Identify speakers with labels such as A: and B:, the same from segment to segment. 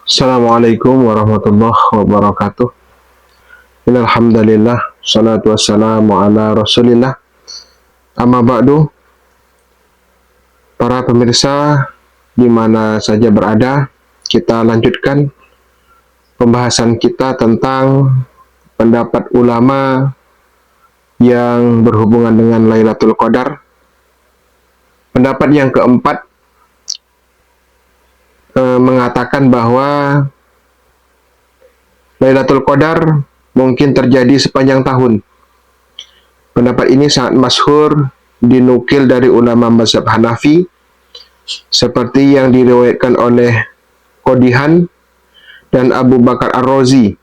A: Assalamualaikum warahmatullahi wabarakatuh. Innalhamdalillah, salatu wassalamu ala rasulillah. Amma ba'du, para pemirsa di mana saja berada, kita lanjutkan pembahasan kita tentang pendapat ulama yang berhubungan dengan Lailatul Qadar. Pendapat yang keempat mengatakan bahwa Lailatul Qadar mungkin terjadi sepanjang tahun. Pendapat ini sangat masyhur, dinukil dari ulama mazhab Hanafi, seperti yang diriwayatkan oleh Qodihan dan Abu Bakar Ar-Razi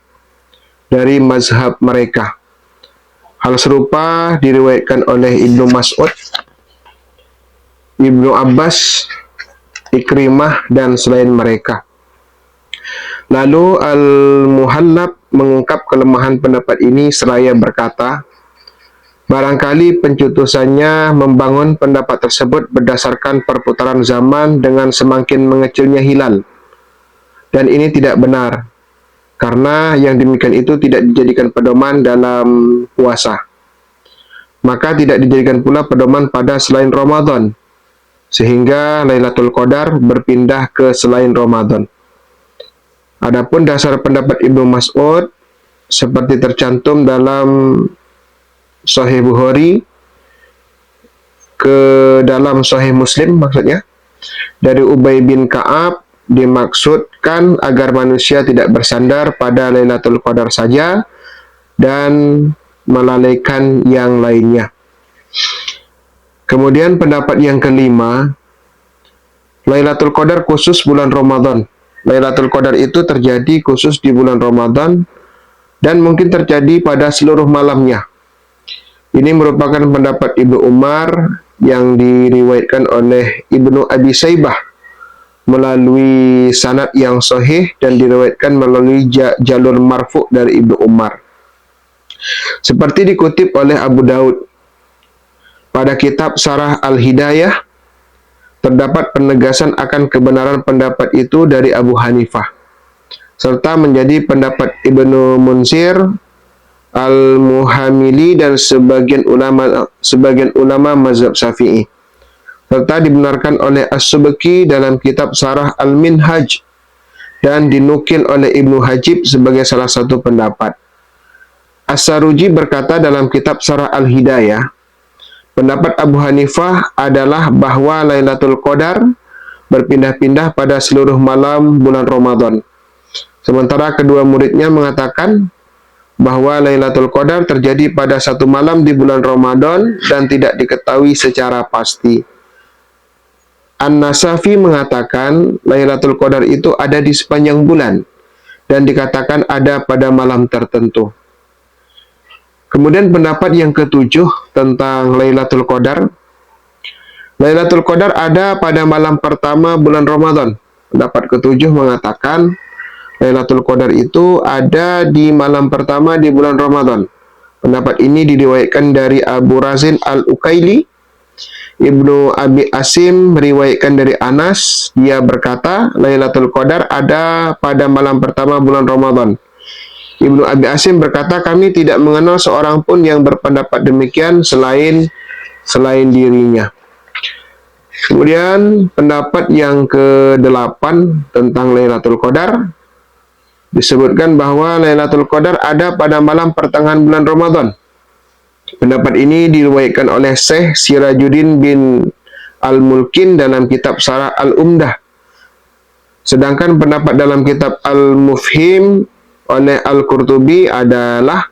A: dari mazhab mereka. Hal serupa diriwayatkan oleh Ibnu Mas'ud, Ibnu Abbas, Ikrimah, dan selain mereka. Lalu Al-Muhallab mengungkap kelemahan pendapat ini seraya berkata, barangkali pencetusannya membangun pendapat tersebut berdasarkan perputaran zaman dengan semakin mengecilnya hilal. Dan ini tidak benar, karena yang demikian itu tidak dijadikan pedoman dalam puasa. Maka tidak dijadikan pula pedoman pada selain Ramadan, sehingga Lailatul Qadar berpindah ke selain Ramadan. Adapun dasar pendapat Ibnu Mas'ud seperti tercantum dalam Sahih Bukhari ke dalam Sahih Muslim, maksudnya dari Ubay bin Ka'ab, dimaksudkan agar manusia tidak bersandar pada Lailatul Qadar saja dan melalaikan yang lainnya. Kemudian pendapat yang kelima, Lailatul Qadar khusus bulan Ramadan. Lailatul Qadar itu terjadi khusus di bulan Ramadan dan mungkin terjadi pada seluruh malamnya. Ini merupakan pendapat Ibnu Umar yang diriwayatkan oleh Ibnu Abi Saibah melalui sanad yang sahih dan diriwayatkan melalui jalur marfu dari Ibnu Umar. Seperti dikutip oleh Abu Daud pada kitab Syarah Al-Hidayah, terdapat penegasan akan kebenaran pendapat itu dari Abu Hanifah, serta menjadi pendapat Ibnu Munsir, Al-Muhamili, dan sebagian ulama mazhab Syafi'i, serta dibenarkan oleh As-Subki dalam kitab Syarah Al-Minhaj dan dinukil oleh Ibnu Hajib sebagai salah satu pendapat. As-Saruji berkata dalam kitab Syarah Al-Hidayah, pendapat Abu Hanifah adalah bahwa Lailatul Qadar berpindah-pindah pada seluruh malam bulan Ramadan. Sementara kedua muridnya mengatakan bahwa Lailatul Qadar terjadi pada satu malam di bulan Ramadan dan tidak diketahui secara pasti. An-Nasafi mengatakan Lailatul Qadar itu ada di sepanjang bulan dan dikatakan ada pada malam tertentu. Kemudian pendapat yang ketujuh tentang Lailatul Qadar. Lailatul Qadar ada pada malam pertama bulan Ramadan. Pendapat ketujuh mengatakan Lailatul Qadar itu ada di malam pertama di bulan Ramadan. Pendapat ini diriwayatkan dari Abu Razin Al-Ukaili. Ibnu Abi Asim meriwayatkan dari Anas. Dia berkata, Lailatul Qadar ada pada malam pertama bulan Ramadan. Ibnu Abi Asim berkata, kami tidak mengenal seorang pun yang berpendapat demikian selain dirinya. Kemudian pendapat yang ke-8 tentang Lailatul Qadar, disebutkan bahwa Lailatul Qadar ada pada malam pertengahan bulan Ramadan. Pendapat ini diriwayatkan oleh Syekh Sirajuddin bin Al-Mulkin dalam kitab Syarah Al-Umdah. Sedangkan pendapat dalam kitab Al-Mufhim oleh Al-Qurtubi adalah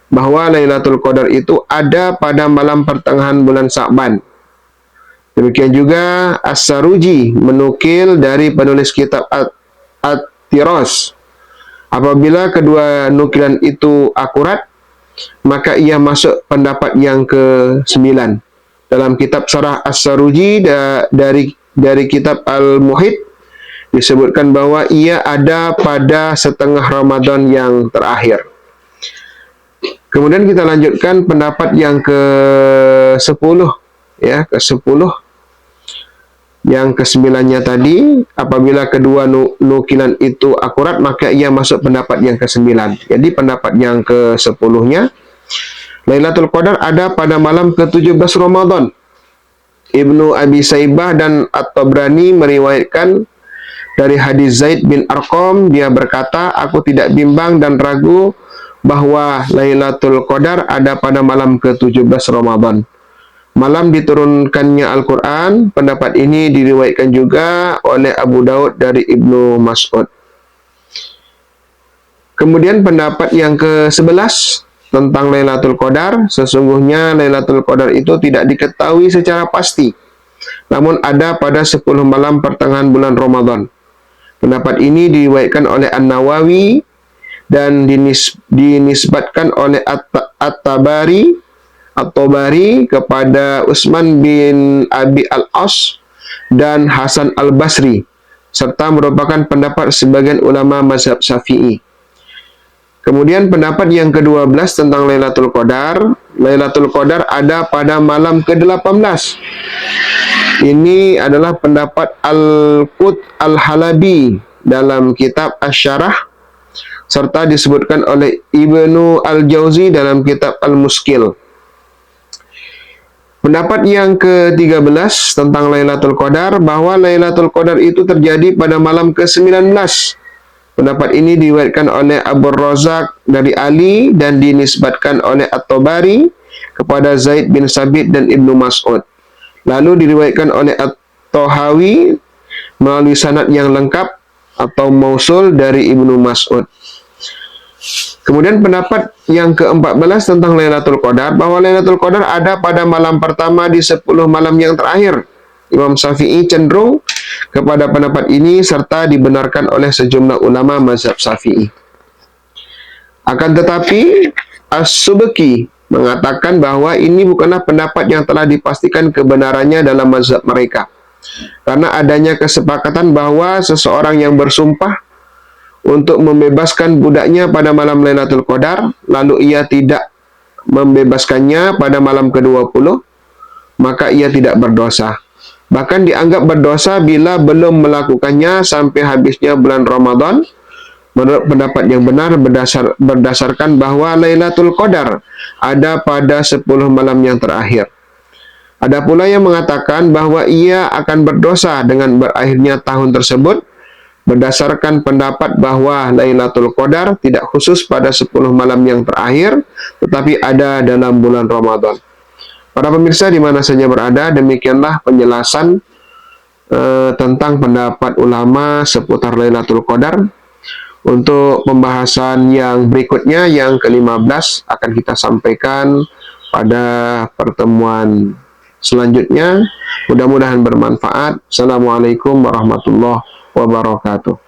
A: bahwa Lailatul Qadar itu ada pada malam pertengahan bulan Sa'ban. Demikian juga As-Saruji menukil dari penulis kitab At-Tiras. Apabila kedua nukilan itu akurat, maka ia masuk pendapat yang ke-9. Dalam kitab Syarah As-Saruji dari kitab Al-Muhit disebutkan bahwa ia ada pada setengah Ramadan yang terakhir. Kemudian kita lanjutkan pendapat yang ke-10, ya, ke-10. Yang kesembilannya tadi, apabila kedua nukilan itu akurat, maka ia masuk pendapat yang kesembilan. Jadi pendapat yang ke-10-nya, Lailatul Qadar ada pada malam ke-17 Ramadan. Ibnu Abi Saibah dan At-Tabrani meriwayatkan dari hadis Zaid bin Arqam, dia berkata, aku tidak bimbang dan ragu bahwa Lailatul Qadar ada pada malam ke-17 Ramadan. Malam diturunkannya Al-Quran. Pendapat ini diriwayatkan juga oleh Abu Daud dari Ibnu Mas'ud. Kemudian pendapat yang ke-11 tentang Lailatul Qadar. Sesungguhnya Lailatul Qadar itu tidak diketahui secara pasti, namun ada pada 10 malam pertengahan bulan Ramadan. Pendapat ini diriwayatkan oleh An-Nawawi dan dinisbatkan oleh At-Tabari kepada Utsman bin Abi Al-As dan Hasan Al-Basri, serta merupakan pendapat sebagian ulama mazhab Syafi'i. Kemudian pendapat yang ke-12 tentang Lailatul Qadar. Lailatul Qadar ada pada malam ke-18. Ini adalah pendapat Al-Qut Al-Halabi dalam kitab Asy-Syarah, serta disebutkan oleh Ibnu Al-Jauzi dalam kitab Al-Muskil. Pendapat yang ke-13 tentang Lailatul Qadar, bahwa Lailatul Qadar itu terjadi pada malam ke-19. Pendapat ini diriwayatkan oleh Abu Razak dari Ali dan dinisbatkan oleh At-Tabari kepada Zaid bin Sabit dan Ibnu Mas'ud. Lalu diriwayatkan oleh At-Tahawi melalui sanad yang lengkap atau mausul dari Ibnu Mas'ud. Kemudian pendapat yang ke-14 tentang Lailatul Qadar, bahwa Lailatul Qadar ada pada malam pertama di 10 malam yang terakhir. Imam Syafi'i cenderung kepada pendapat ini serta dibenarkan oleh sejumlah ulama mazhab Syafi'i. Akan tetapi As-Subki mengatakan bahwa ini bukanlah pendapat yang telah dipastikan kebenarannya dalam mazhab mereka, karena adanya kesepakatan bahwa seseorang yang bersumpah untuk membebaskan budaknya pada malam Lailatul Qadar, lalu ia tidak membebaskannya pada malam ke-20, maka ia tidak berdosa. Bahkan dianggap berdosa bila belum melakukannya sampai habisnya bulan Ramadan. Menurut pendapat yang benar berdasarkan bahwa Lailatul Qadar ada pada 10 malam yang terakhir. Ada pula yang mengatakan bahwa ia akan berdosa dengan berakhirnya tahun tersebut, berdasarkan pendapat bahwa Lailatul Qadar tidak khusus pada 10 malam yang terakhir, tetapi ada dalam bulan Ramadan. Para pemirsa di mana saja berada, demikianlah penjelasan tentang pendapat ulama seputar Lailatul Qadar. Untuk pembahasan yang berikutnya, yang ke-15, akan kita sampaikan pada pertemuan selanjutnya. Mudah-mudahan bermanfaat. Assalamualaikum warahmatullahi wabarakatuh.